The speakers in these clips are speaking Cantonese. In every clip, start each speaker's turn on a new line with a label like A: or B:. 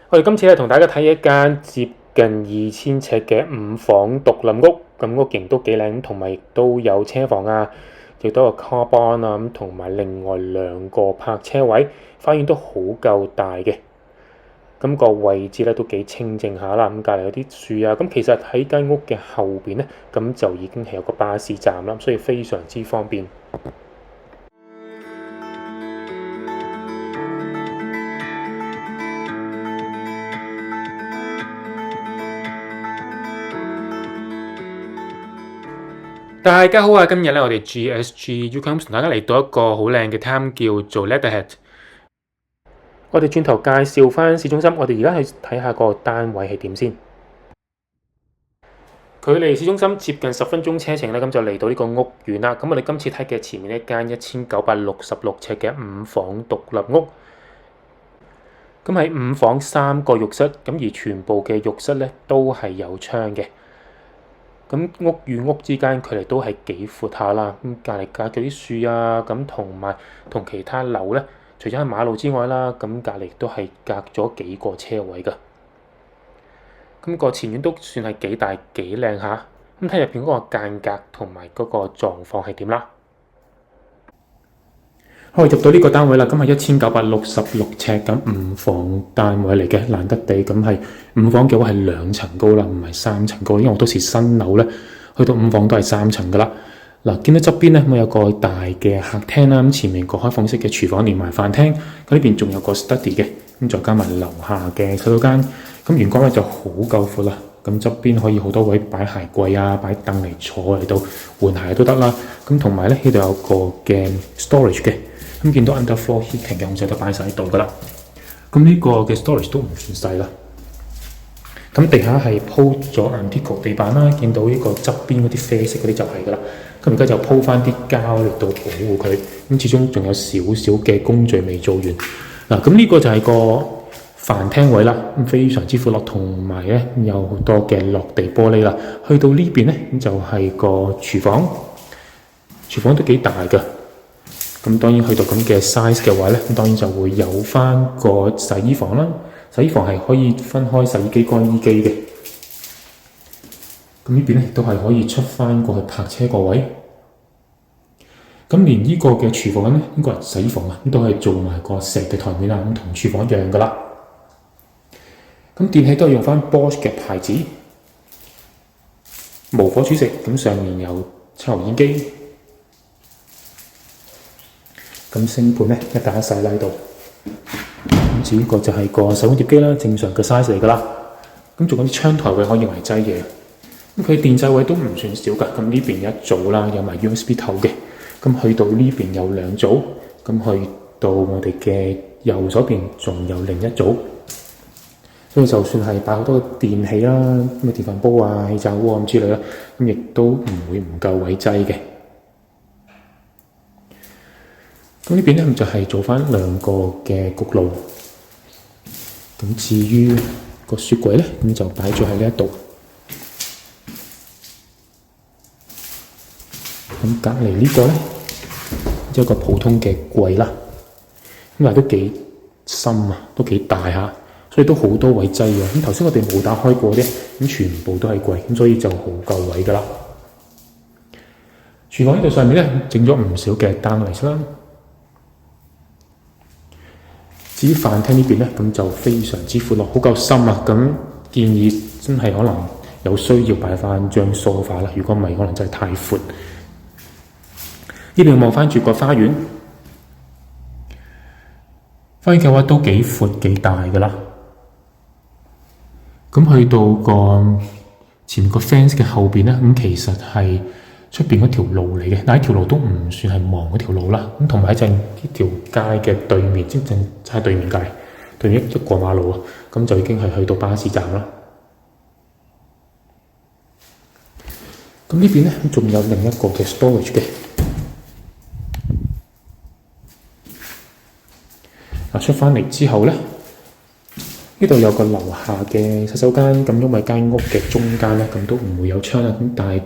A: 我哋今次咧同大家睇一間接近2000尺嘅5房獨立屋，咁屋型都幾靚，同埋亦都有車房啊，亦都有 car barn 啊，咁同埋另外2個泊車位，花園都好夠大嘅。咁個位置咧都幾清靜下啦，咁隔離有啲樹啊，咁其實喺間屋嘅後邊咧，咁就已經係有個巴士站啦，所以非常之方便。大家好啊！今日咧我哋 GSG Ucon 同大家嚟到一個好靚嘅 town 叫做 Leatherhead。我哋轉頭介紹翻市中心，我哋而家去睇下個單位係點先。距離市中心接近10分鐘車程咧，咁就嚟到呢個屋苑啦。咁我哋今次睇嘅前面一間1966尺嘅5房獨立屋。咁係5房3個浴室，咁而全部嘅浴室咧都係有窗嘅。咁屋與屋之間距離都係幾闊下啦，咁隔離隔咗啲樹啊，咁同其他樓咧，除咗喺馬路之外啦，咁隔離都係隔咗幾個車位㗎。咁個前院都算係幾大幾靚下，咁睇入邊嗰個間隔同埋嗰個狀況係點啦？我入到呢個單位啦，咁係1966尺咁5房單位嚟嘅，難得地咁係5房嘅話係2層高啦，唔係3層高，因為好多時新樓咧去到5房都係3層噶啦。嗱，見到側邊咧咁有個大嘅客廳啦，咁前面個開放式嘅廚房連埋飯廳，佢呢邊仲有個 study 嘅，咁再加埋樓下嘅洗手間，咁玄關位就好夠闊啦。咁側邊可以好多位擺鞋櫃啊，擺凳嚟坐嚟到換鞋都得啦。咁同埋咧呢度有個嘅 storage 嘅。咁見到 underfloor heating 嘅控制都擺晒喺度噶啦，咁呢個嘅 storage 都唔算細啦。咁地下係鋪咗 Antico 地板啦，見到呢個側邊嗰啲啡色嗰啲就係噶啦。咁而家就鋪翻啲膠嚟到保護佢，咁始終仲有少少嘅工序未做完。嗱，咁呢個就係個飯廳位啦，咁非常之闊落，同埋咧有好多嘅落地玻璃啦。去到呢邊咧咁就係個廚房，廚房都幾大㗎。咁當然去到咁嘅 size 嘅話咧，咁當然就會有翻個洗衣房啦。洗衣房係可以分開洗衣機、乾衣機嘅。咁呢邊咧都係可以出翻過去泊車個位。咁連呢個嘅廚房咧，呢個係洗衣房啊，咁都係做埋個石嘅台面啦，咁同廚房一樣噶啦。咁電器都係用翻 Bosch 嘅牌子，無火煮食，咁上面有抽油煙機。咁星盤咧一大一細喺度，咁至於個就係個手工碟機啦，正常嘅 size 嚟噶啦。咁仲有啲窗台位可以用嚟擠嘢，咁佢電掣位都唔算少㗎。咁呢邊有一組啦，有埋 USB 頭嘅。咁去到呢邊有2組，咁去到我哋嘅右手邊仲有另一組。所以就算係擺好多電器啦，咁電飯煲啊、氣炸鍋咁之類啦，咁亦都唔會唔夠位擠嘅。咁呢邊咧就係做翻2個嘅焗爐，咁至於個雪櫃咧，咁就擺咗喺呢一度。咁隔離呢個咧，即係一個普通嘅櫃啦，咁但係都幾深啊，都幾大下，所以都好多位擠嘅。咁頭先我哋冇打開過啫，咁全部都係櫃，咁所以就好夠位噶啦。廚房呢度上面咧整咗唔少嘅單嚟啦。至於飯廳呢邊咧，咁就非常之闊落，好夠深啊！咁建議真係可能有需要擺翻張梳化啦，如果唔係，可能真係太闊。呢邊望翻住個花園，花園嘅話都幾闊幾大噶啦。咁去到個前面個 fence 嘅後邊咧，咁其實係出邊嗰條路嚟嘅，但係條路都唔算係忙嗰條路啦。咁同埋一陣呢條街嘅對面，即係喺對面街，對面一過馬路啊，咁就已經係去到巴士站啦。咁呢邊咧仲有另一個嘅 storage 嘅。出翻嚟之後咧，呢度有個樓下嘅洗手間，咁因為間屋嘅中間咧，咁都唔會有窗啦，咁但係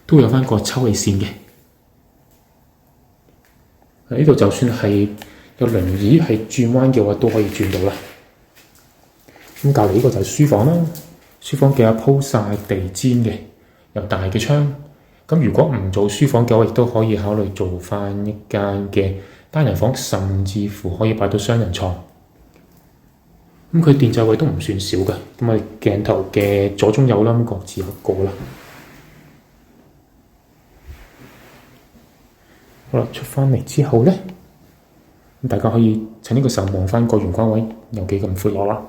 A: 都會有翻個抽氣扇嘅。呢度就算係有輪椅係轉彎嘅話，都可以轉到啦。咁隔離呢個就係書房啦，書房嘅鋪晒地氈嘅，有大嘅窗。咁如果唔做書房嘅話，亦都可以考慮做翻一間嘅單人房，甚至乎可以擺到雙人床。咁佢電掣位都唔算少嘅，咁啊鏡頭嘅左中右啦，各自有一個啦。好啦，出翻嚟之後咧，咁大家可以趁呢個時候望翻個玄關位有幾咁闊落啦。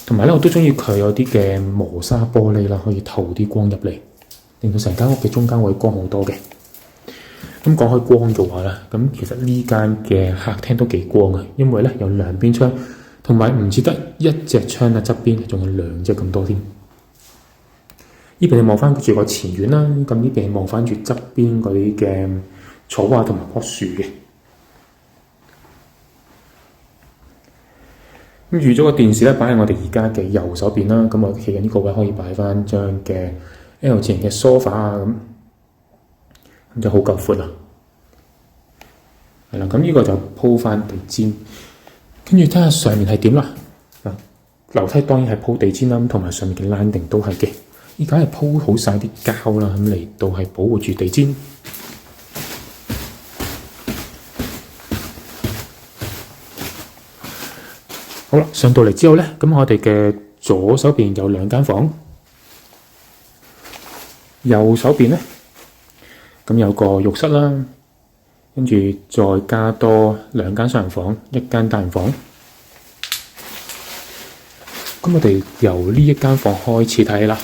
A: 同埋咧，我都中意佢有啲嘅磨砂玻璃啦，可以透啲光入嚟，令到成間屋嘅中間位光好多嘅。咁講開光嘅話咧，咁其實呢間嘅客廳都幾光嘅，因為咧有兩邊窗，同埋唔止得一隻窗啊，側邊仲有兩隻咁多添。呢邊你望翻住個前院啦，咁呢邊望翻住側邊嗰啲嘅草啊同埋棵樹嘅。咁預咗個電視咧擺喺我哋而家嘅右手邊啦，咁我企緊呢個位可以擺翻張嘅 L 字形嘅 sofa 啊，咁就好夠闊啦。係啦，咁呢個就鋪翻地氈，跟住睇下上面係點啦。嗱，樓梯當然係鋪地氈啦，同埋上面嘅 landing 都係嘅。依家係鋪好晒啲膠啦，咁嚟到係保護住地氈。好啦，上到嚟之後咧，咁我哋嘅左手邊有兩間房，右手邊咧，咁有個浴室啦，跟住再加多兩間雙人房，一間單人房。咁我哋由呢一間房開始睇啦。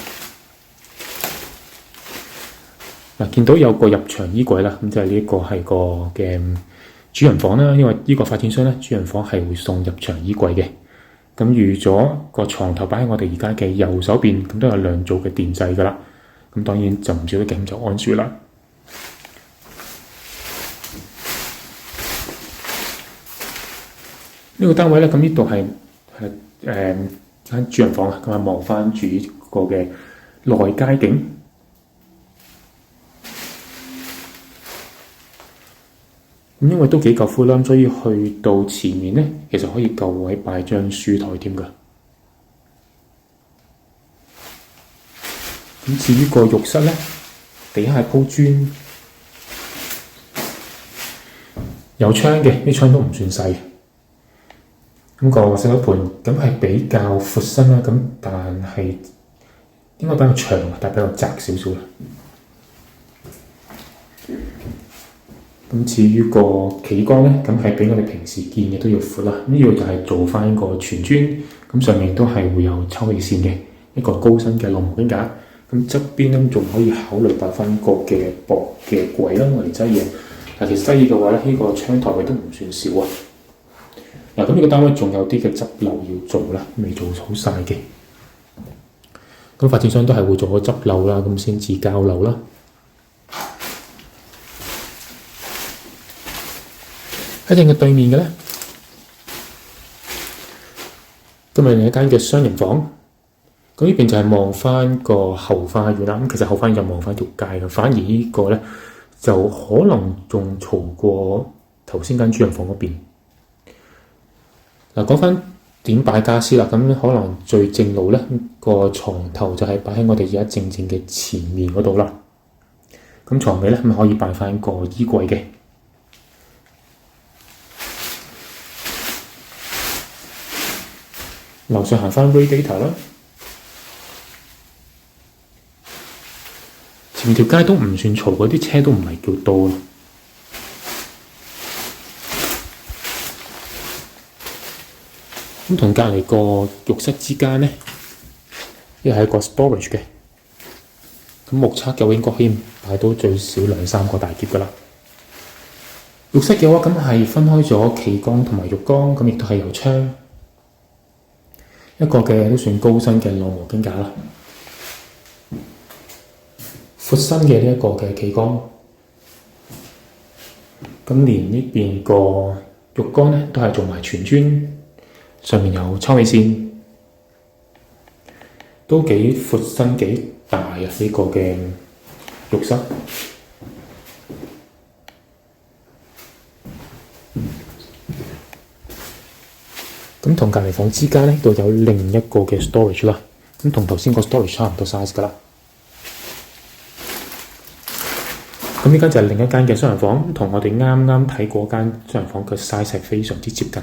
A: 嗱，見到有個入場衣櫃啦，咁即係呢個係個嘅主人房啦，因為呢個發展商咧，主人房係會送入場衣櫃嘅。咁預咗個床頭擺喺我哋而家嘅右手邊，咁都有兩組嘅電掣噶啦。咁當然就唔少得鏡就安全啦。呢個單位咧，咁呢度係間主人房啊，咁啊望翻住個嘅內街景。咁因為都幾夠闊啦，所以去到前面咧，其實可以夠位擺張書台添㗎。咁至於個浴室咧，地下係鋪磚，有窗嘅，啲窗都唔算細。咁個洗手盆咁係比較闊身啦，咁但係應該比較長，但係比較窄少少啦。咁至於個企缸咧，咁係比我哋平時見嘅都要闊啦。呢個就係做翻個全磚，咁上面都係會有抽氣扇嘅一個高身嘅晾毛巾架。咁側邊咧仲可以考慮擺翻個嘅薄嘅櫃啦，我哋擠嘢。但其實擠嘢嘅話咧，呢個窗台位都唔算少啊。嗱，咁呢個單位仲有啲嘅執漏要做啦，未做好晒嘅。咁發展商都係會做個執漏啦，咁先至交樓啦。喺正嘅對面嘅咧，咁係另一間嘅雙人房。咁呢邊就係望翻個後花園啦。咁其實後花園就望翻條街嘅，反而呢個咧就可能仲嘈過頭先間主人房嗰邊。嗱，講翻點擺傢俬啦，咁可能最正路咧個床頭就係擺喺我哋而家正正嘅前面嗰度啦。咁床尾咧咁可以擺翻個衣櫃嘅。樓上行翻 radiator 啦，前條街都唔算嘈，嗰啲車都唔係叫多咯。咁同隔離個浴室之間咧，呢係一個 storage 嘅。咁目測嘅話應該可以擺到最少2-3個大篋噶啦。浴室嘅話咁係分開咗企缸同埋浴缸，咁亦都係有窗。一個嘅都算高身嘅晾毛巾架啦，闊身嘅呢一個嘅企缸，咁連呢邊個浴缸咧都係做埋全磚，上面有抽氣扇，都幾闊身幾大啊！呢個嘅浴室。咁咁同隔離房之間咧，度有另一個嘅 storage 啦。咁同頭先個 storage 差唔多 size 噶啦。咁呢間就係另一間嘅雙人房，同我哋啱啱睇嗰間雙人房嘅 size 係非常之接近。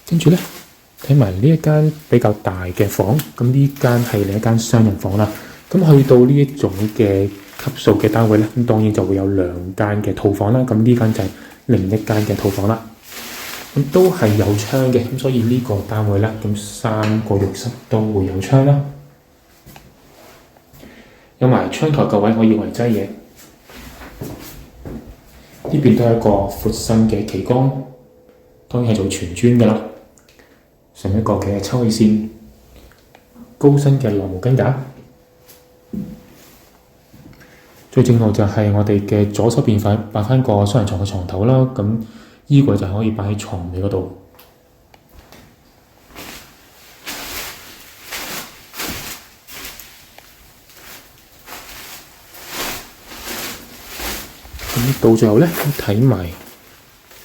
A: 跟住咧，睇埋呢一間比較大嘅房，咁呢間係另一間雙人房啦。咁去到呢一種嘅級數嘅單位咧，咁當然就會有兩間嘅套房啦。咁呢間就係另一間嘅套房啦。咁都係有窗嘅，咁所以呢個單位咧，咁3個浴室都會有窗啦。有埋窗台個位可以嚟擠嘢。呢邊都係一個闊身嘅旗杆，當然係做全磚嘅啦。上一個嘅抽氣扇，高身嘅晾毛巾架。最正路就係我哋嘅左手邊擺翻個雙人床嘅床頭啦。咁衣櫃就可以擺喺床尾嗰度。咁到最後咧，睇埋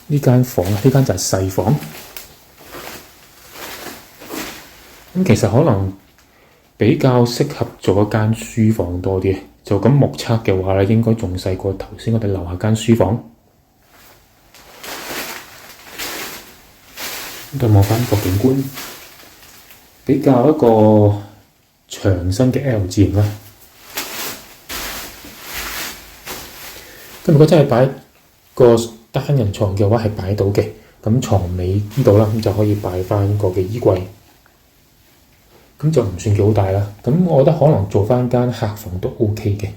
A: 呢間房，呢間就係細房。咁其實可能比較適合做一間書房多啲。就咁目測嘅話咧，應該仲細過頭先我哋樓下間書房。再望翻個景觀，比較一個長身嘅 L 字形啦。咁如果真係擺個單人床嘅話，係擺到嘅。咁床尾呢度啦，咁就可以擺翻個嘅衣櫃。咁就唔算幾好大啦。咁我覺得可能做翻間客房都 OK 嘅。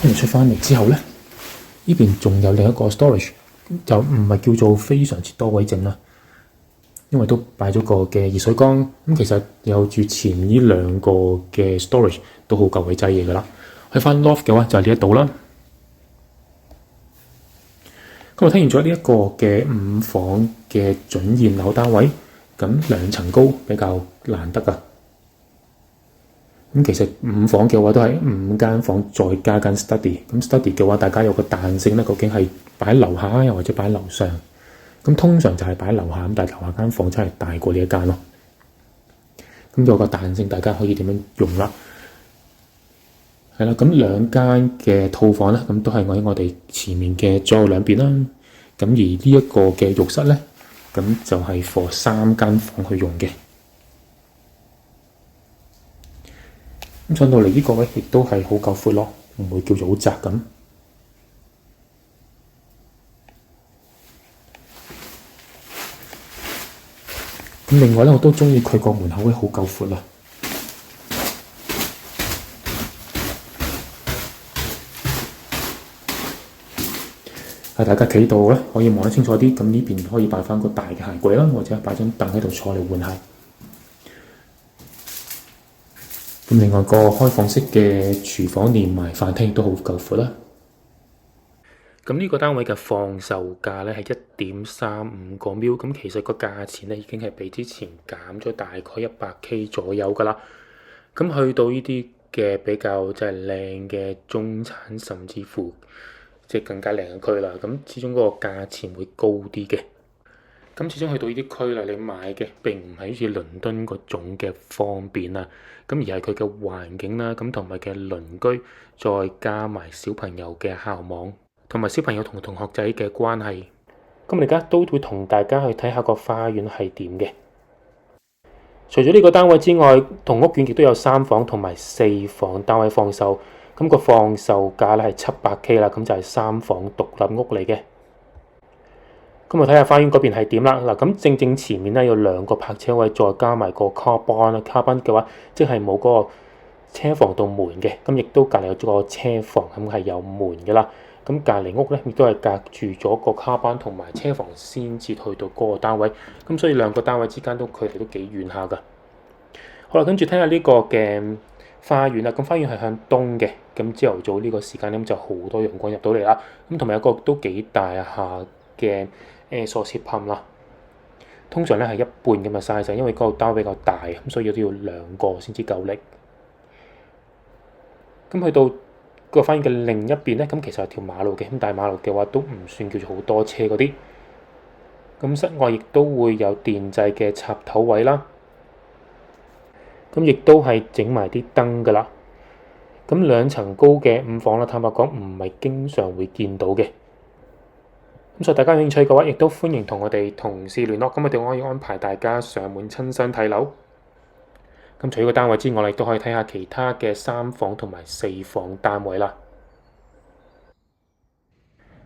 A: 跟住出翻嚟之後咧，呢邊仲有另一個 storage， 就唔係叫做非常之多位整啦，因為都擺咗個嘅熱水缸。咁其實有住前呢兩個嘅 storage 都好夠位擠嘢噶啦。去翻 loft 嘅話就係呢一度啦。咁我睇完咗呢一個嘅5房嘅準現樓單位。咁2層高比較難得啊！咁其實5房嘅話都係5間房再加間 study。咁 study 嘅話，大家有個彈性咧，究竟係擺喺樓下又或者擺喺樓上。咁通常就係擺喺樓下，咁但係樓下間房真係大過呢一間咯。咁有個彈性，大家可以點樣用啦？係啦，咁2間嘅套房咧，咁都係喺我哋前面嘅左右兩邊啦。咁而呢一個嘅浴室咧，咁就係 for 3間房去用嘅。咁上到嚟呢個位亦都係好夠闊咯，唔會叫做好窄咁。咁另外咧，我都中意佢個門口位好夠闊啦。大家企度咧，可以望得清楚啲。咁呢邊可以擺翻個大嘅鞋櫃啦，或者擺張凳喺度坐嚟換鞋。咁另外個開放式嘅廚房連埋飯廳亦都好夠闊啦。咁呢個單位嘅放售價咧係1.35個 mil，咁其實個價錢咧已經係比之前減咗大概100K 左右噶啦。咁去到呢啲嘅比較即係靚嘅中產，甚至乎即係更加靚嘅區啦。咁始終嗰個價錢會高啲嘅。咁始終去到呢啲區啦，你買嘅並唔係好似倫敦嗰種嘅方便啊，咁而係佢嘅環境啦，咁同埋嘅鄰居，再加埋小朋友嘅校網，同埋小朋友同同學仔嘅關係。咁我而家都會同大家去睇下個花園係點嘅。除咗呢個單位之外，同屋苑亦都有3房同埋4房單位放售。咁個放售價咧係700K啦，咁就係3房獨立屋嚟嘅。咁我睇下花園嗰邊係點啦。嗱，咁正前面咧有2個泊車位，再加埋個 car barn 啦。car barn 嘅話，即係冇嗰個車房度門嘅。咁亦都隔離有個車房，咁係有門嘅啦。咁隔離屋咧亦都係隔住咗個 car barn 同埋車房先至去到嗰個單位。咁所以2個單位之間都距離都幾遠下㗎。好啦，跟住睇下呢個嘅花園啦。咁花園係向東嘅。咁朝頭早呢個時間咧就好多陽光入到嚟啦。咁同埋有個都幾大下嘅鎖匙泵啦。通常咧係一半咁嘅 size，因為嗰個單位比較大，咁所以都要兩個先至夠力。咁去到個花園嘅另一邊咧，咁其實係條馬路嘅，咁但係馬路嘅話都唔算叫做好多車嗰啲。咁室外亦都會有電掣嘅插頭位啦，咁亦都係整埋啲燈噶啦。咁2層高嘅5房啦，坦白講唔係經常會見到嘅。咁所以大家有興趣嘅話，亦都歡迎同我哋同事聯絡，咁我哋可以安排大家上門親身睇樓。咁除咗個單位之外，我哋都可以睇下其他嘅3房同埋4房單位啦。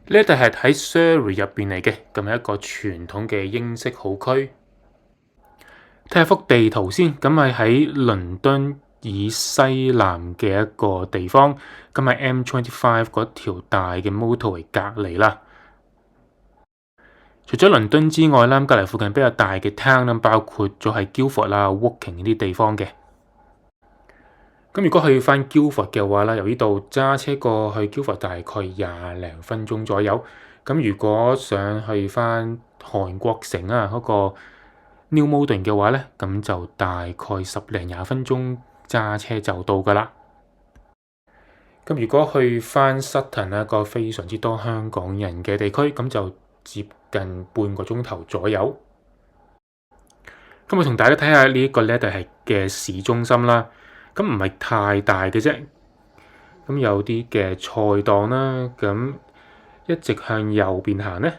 A: 呢一度係喺 Surrey 入邊嚟嘅，咁係一個傳統嘅英式好區。睇下幅地圖先，咁係喺倫敦以西南嘅一個地方，咁係 M25 嗰條大嘅 motorway 隔離啦。除咗倫敦之外啦，隔離附近比較大嘅 town 啦，包括咗係 Guildford 啦、Woking 呢啲地方嘅。咁如果去翻 Guildford 嘅話啦，由呢度揸車過去 Guildford 大概20零分鐘左右。咁如果想去翻韓國城啊嗰個 New Malden 嘅話咧，咁就大概10零20分鐘揸車就到噶啦。咁如果去翻 Sutton 啊，個非常之多香港人嘅地區，咁就接近半個鐘頭左右。咁我同大家睇下呢一個咧，就係嘅市中心啦。咁唔係太大嘅啫，咁有啲嘅菜檔啦，咁一直向右邊行咧，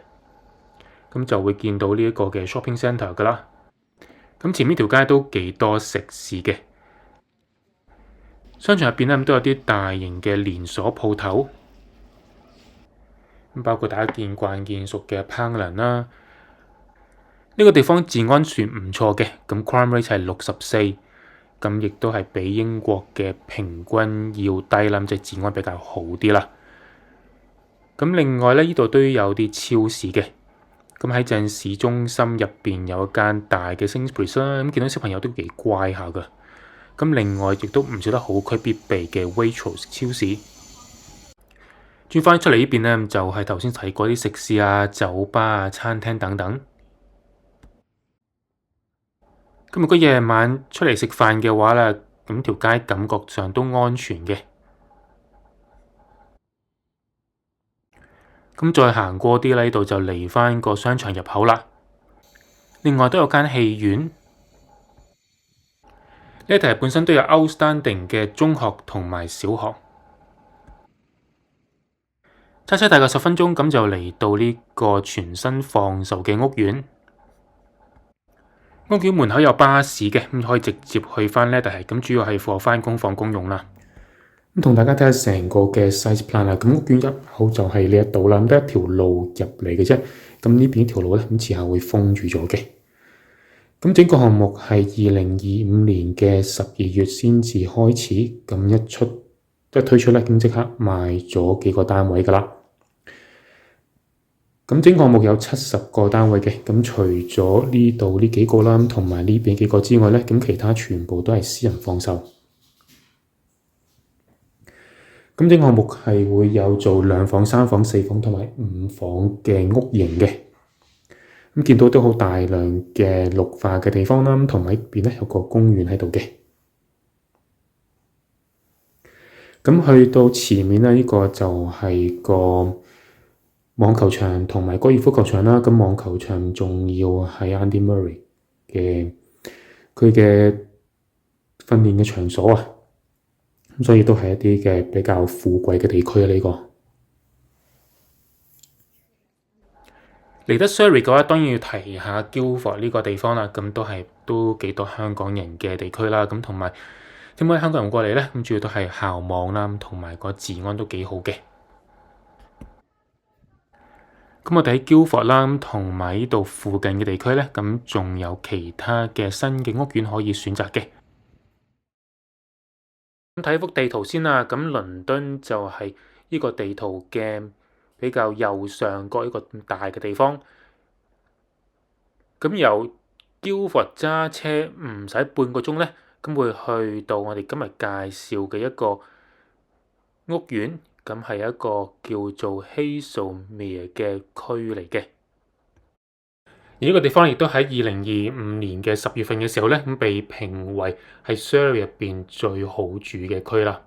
A: 咁就會見到呢一個嘅 shopping centre 噶啦。咁前面條街都幾多食肆嘅，商場入邊咧都有啲大型嘅連鎖鋪頭，咁包括大家見慣見熟嘅 Poundland 啦。呢個地方治安算唔錯嘅，咁 crime rate 係64。咁亦都係比英國嘅平均要低啦，即係治安比較好啲啦。咁另外咧，呢度都有啲超市嘅。咁喺正市中心入邊有一間大嘅 Sainsbury's 啦，咁見到小朋友都幾乖下噶。咁另外亦都唔少得好區必備嘅 Waitrose 超市。轉翻出嚟呢邊咧，就係頭先提過啲食肆啊、酒吧啊、餐廳等等。咁如果夜晚出嚟食飯嘅話咧，咁條街感覺上都安全嘅。咁再行過啲咧，呢度就嚟返個商場入口啦。另外都有間戲院。呢一題本身都有 outstanding 嘅中學同埋小學。揸車大概10分鐘，咁就嚟到呢個全新放售嘅屋苑。屋苑門口有巴士嘅，咁可以直接去翻呢，但係咁主要係放翻工放工用啦。咁同大家睇下成個嘅 size plan 啦。咁屋苑入口就係呢一度啦，咁得一條路入嚟嘅啫。咁呢邊條路咧，咁遲下會封住咗嘅。咁整個項目係2025年嘅12月先至開始，咁一推出咧，咁即刻賣咗幾個單位噶啦。咁整個項目有70個單位嘅，咁除咗呢度呢幾個啦，同埋呢邊幾個之外咧，咁其他全部都係私人放售。咁整個項目係會有做2房、3房、4房同埋5房嘅屋型嘅。咁見到都好大量嘅綠化嘅地方啦，同埋呢邊咧有個公園喺度嘅。咁去到前面咧，呢個就係個網球場同埋高爾夫球場啦，咁網球場仲要係 Andy Murray 嘅佢嘅訓練嘅場所啊，咁所以都係一啲嘅比較富貴嘅地區啊。呢個嚟得 Surrey 嘅話，當然要提下 Guildford 呢個地方啦，咁都幾多香港人嘅地區啦，咁同埋點解香港人過嚟咧？咁主要都係校網啦，同埋個治安都幾好嘅。咁我哋喺 Guildford 啦，同埋呢度附近嘅地區咧，咁仲有其他嘅新嘅屋苑可以選擇嘅。咁睇幅地圖先啦，咁倫敦就係呢個地圖嘅比較右上角一個大嘅地方。咁由 Guildford 揸車唔使半個鐘咧，咁會去到我哋今日介紹嘅一個屋苑。咁係一個叫做 Haslemere 嘅區嚟嘅。而呢個地方亦都喺2025年嘅10月份嘅時候咧，咁被評為係 Surrey 入邊最好住嘅區啦。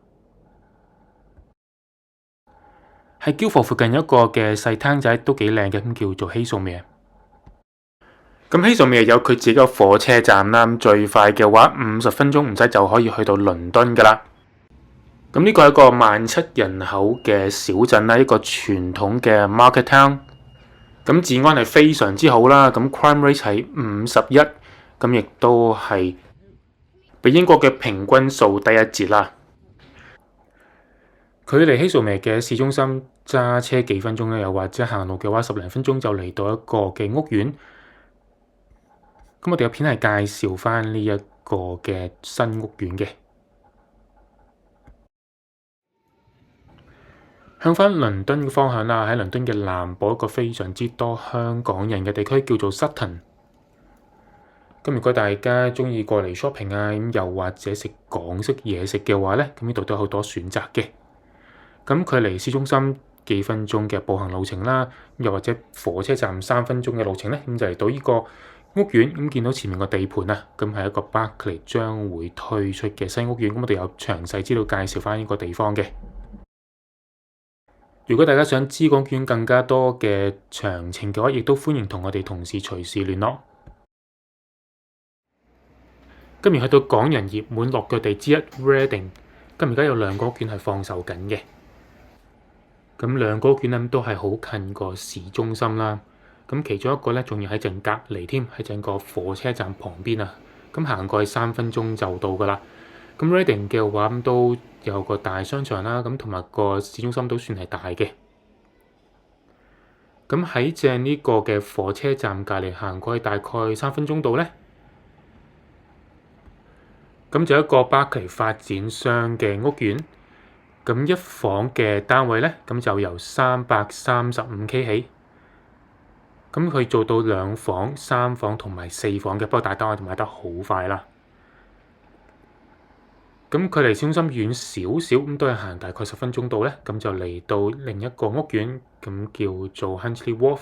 A: 喺 Guildford 附近有一個嘅細攤仔都幾靚嘅，咁叫做 Haslemere。咁 Haslemere 有佢自己個火車站啦，最快嘅話50分鐘唔使就可以去到倫敦噶啦。咁呢個係一個17000人口嘅小鎮啦，一個傳統嘅 market town。咁治安係非常之好啦，咁 crime rate 係51，咁亦都係比英國嘅平均數低一截啦。距離 Haslemere 嘅市中心揸車幾分鐘咧，又或者行路嘅話10零分鐘就嚟到一個嘅屋苑。咁我哋嘅片係介紹翻呢一個嘅新屋苑嘅。向翻倫敦嘅方向啦，喺倫敦嘅南部一個非常之多香港人嘅地區叫做 Sutton。咁如果大家鍾意過嚟 shopping 啊，咁又或者食港式嘢食嘅話咧，咁呢度都有好多選擇嘅。咁距離市中心幾分鐘嘅步行路程啦，又或者火車站3分鐘嘅路程咧，咁就嚟到呢個屋苑。咁見到前面個地盤啊，咁係一個 Barclays 將會推出嘅新屋苑。咁我哋有詳細資料介紹翻呢個地方嘅。如果大家想知屋苑更加多嘅詳情嘅話，亦都歡迎同我哋同事隨時聯絡。今日去到港人熱門落腳地之一 Reading， 咁而家有2個屋苑係放售緊嘅。咁2個屋苑咧都係好近個市中心啦。咁其中一個咧仲要喺正隔離添，喺正個火車站旁邊啊。咁行過去3分鐘就到噶啦。咁 Reading 嘅話咁都有個大商場啦，咁同埋個市中心都算係大嘅。咁喺正呢個嘅火車站隔離行過去大概3分鐘度咧，咁就一個 Barclays 發展商嘅屋苑。咁一房嘅單位咧，咁就由335K 起。咁佢做到2房、3房同埋4房嘅，不過大單位就賣得好快啦。咁距離市中心遠少少，咁都係行大概10分鐘到咧，咁就嚟到另一個屋苑，咁叫做 Huntly Wharf。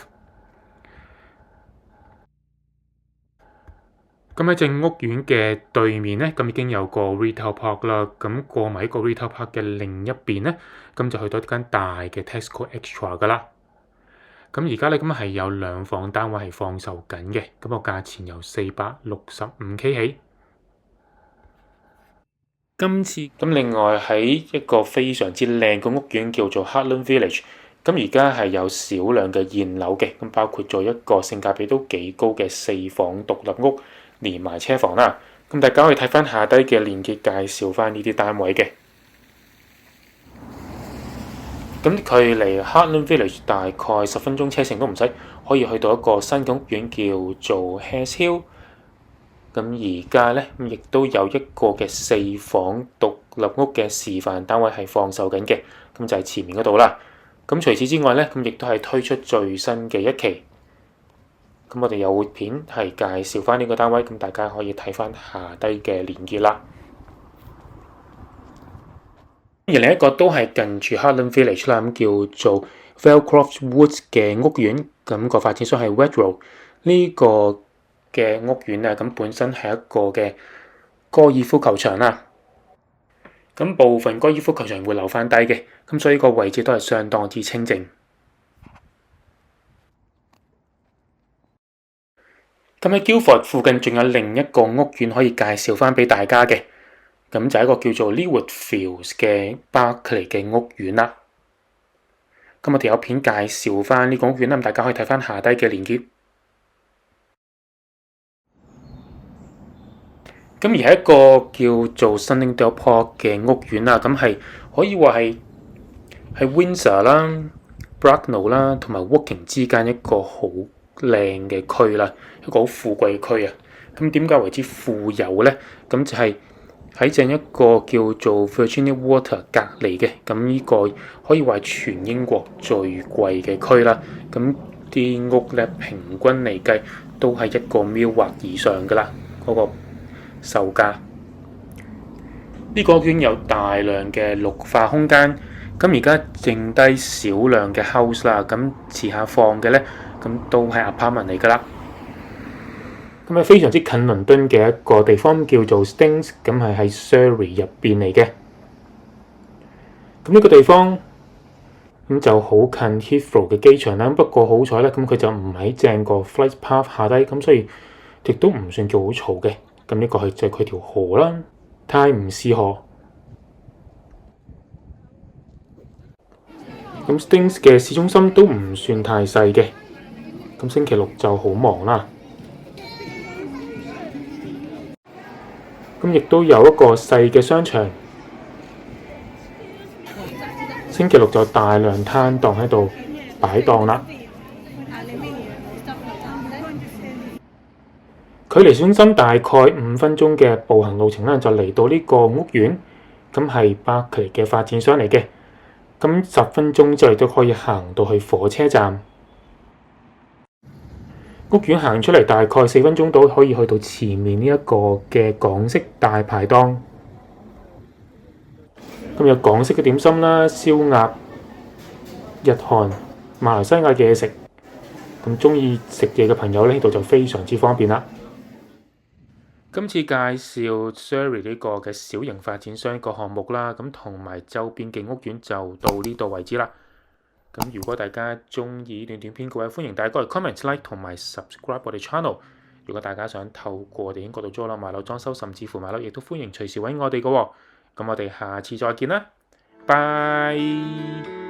A: 咁喺正屋苑嘅對面咧，咁已經有個 Retail Park 啦。咁過埋一個 Retail Park 嘅另一邊咧，咁就去到一間大嘅 Tesco Extra 噶啦。咁而家咧咁係有2房單位係放售緊嘅，咁個價錢由465K 起。今次咁另外喺一個非常之靚嘅屋苑叫做 Heartland Village， 咁而家係有少量嘅現樓嘅，咁包括咗一個性價比都幾高嘅4房獨立屋，連埋車房啦。咁大家可以睇翻下低嘅連結介紹翻呢啲單位嘅。咁距離 Heartland Village 大概10分鐘車程都唔使，可以去到一個新嘅屋苑叫做 Hares Hill。咁而家咧，亦都有一個嘅4房獨立屋嘅示範單位係放售緊嘅，咁就係前面嗰度啦。咁除此之外咧，咁亦都係推出最新嘅一期。咁我哋有片係介紹翻呢個單位，咁大家可以睇翻下低嘅連結啦。而另一個都係近住 Heartland Village 啦，咁叫做 Valcroft Woods 嘅屋苑，咁個發展商係 Wedgwood 呢個嘅屋苑啊，咁本身係一個嘅高爾夫球場啦。咁部分高爾夫球場會留翻低嘅，咁所以個位置都係相當之清靜。咁喺 Guildford 附近仲有另一個屋苑可以介紹翻俾大家嘅，咁就係一個叫做 Leeward Fields 嘅 Barclays 嘅屋苑啦。咁我哋有片介紹翻呢個屋苑啦，咁大家可以睇翻下低嘅連結。咁而係一個叫做 Sunningdale Park 嘅屋苑啦，咁係可以話係喺 Windsor 啦、Bracknell 啦同埋 Woking 之間一個好靚嘅區啦，一個好富貴嘅區啊。咁點解為之富有咧？咁就係喺正一個叫做 Virginia Water 隔離嘅，咁呢個可以話係全英國最貴嘅區啦。咁啲屋咧平均嚟計都係1個 mil 或以上噶啦，嗰個售價。呢個屋苑有大量嘅綠化空間，咁而家剩低少量嘅 house 啦，咁遲下放嘅咧，咁都係 apartment 嚟噶啦。咁係非常之近倫敦嘅一個地方叫做 Stings， 咁係喺 Surrey 入邊嚟嘅。咁呢個地方咁就好近 Heathrow 嘅機場啦。不過好彩咧，咁佢就唔喺正個 flight path 下低，咁所以亦都唔算叫好嘈嘅。咁呢個係就係佢條河啦，泰晤士河。咁 Stings 嘅市中心都唔算太細嘅。咁星期六就好忙啦。咁亦都有一個細嘅商場。星期六就大量攤檔喺度擺檔啦。距離市中心大概5分鐘嘅步行路程啦，就嚟到呢個屋苑。咁係Barclays嘅發展商嚟嘅。咁10分鐘之後都可以行到去火車站。屋苑行出嚟大概4分鐘到可以去到前面呢一個嘅港式大排檔。咁有港式嘅點心啦、燒鴨、日韓、馬來西亞嘅嘢食。咁鍾意食嘢嘅朋友呢度就非常之方便啦。今次介紹 Surrey 呢個嘅小型發展商個項目啦，咁同埋周邊嘅屋苑就到呢度為止啦。咁如果大家鍾意呢段短片嘅話，歡迎大家過嚟 comment、like 同埋 subscribe 我哋 channel。如果大家想透過我哋英國度租樓、買樓、裝修，甚至乎買樓，亦都歡迎隨時揾我哋嘅喎。咁我哋下次再見啦，拜。